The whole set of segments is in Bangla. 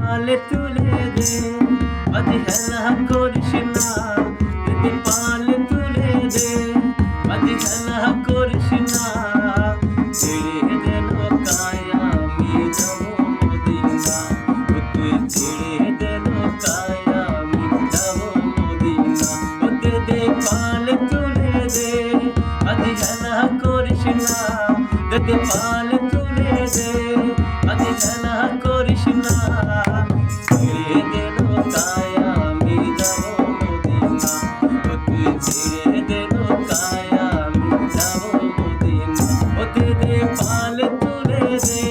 পালে তুলে দে, অবহেলা করিস না, যদি পালে তুলে দে, অবহেলা করিস না। ছেড়ে দে নৌকায় আমি যাব মদিনা, তুই ছেড়ে দে নৌকায় আমি যাব মদিনা। ওতে দে পালে তুলে দে, অবহেলা করিস না, যদি পালে তুলে দে, অবহেলা করিস না। ছেড়ে দে নৌকায় আমি যাব মদিনা, তুই ছেড়ে দে নৌকায় আমি যাব মদিনা। ওতে দে পালে তুলে দে।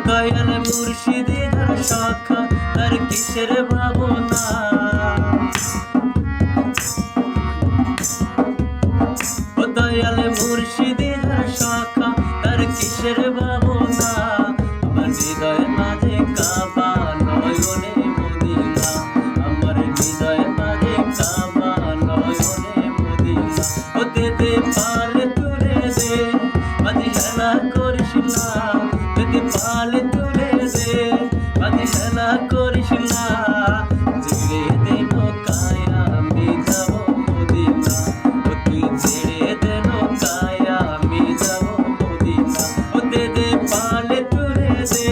দয়াল মুর্শিদের শাখা তার কিসের ভাবনা, ও দয়াল মুর্শিদের শাখা তার কিসের ভাবনা। আমার হৃদয় মাঝে কাবা নয়নে মদিনা, আমার হৃদয় মাঝে কাবা নয়নে মদিনা। ওতে দে পালে তুলে দে, অবহেলা করিস না, যদি পালে তুলে দে, অবহেলা করিস না। ছেড়ে দে নৌকায় আমি যাব মদিনা, তুই ছেড়ে দে নৌকায় আমি যাব মদিনা। ওতে দে পালে তুলে দে।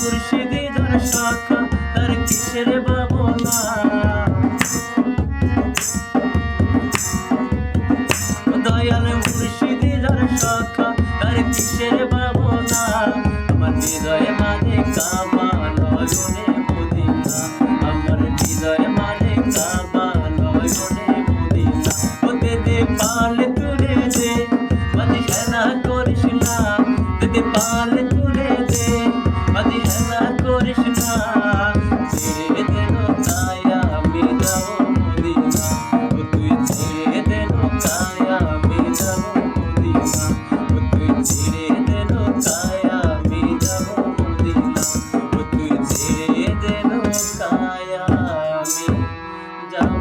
মুর্শিদের শাখা তার কিসের ভাবনা, দয়াল মুর্শিদের শাখা তার কিসের ভাবনা। আমার হৃদয় মাঝে কাবা নয়নে মদিনা, আমার হৃদয় মাঝে কাবা নয়নে মদিনা। ওতে দে পালে তুলে দে, অবহেলা করিস না, যদি পালে তুলে দে, অবহেলা করিস না। ছেড়ে দে নৌকায় আমি যাব মদিনা, তুই ছেড়ে দে নৌকায় আমি যাব মদিনা, তুই ছেড়ে দে নৌকায় আমি যাব মদিনা, তুই ছেড়ে দে নৌকায় আমি যাব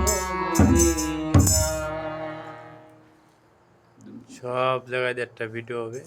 মদিনা। সব জায়গায় একটা ভিডিও হবে।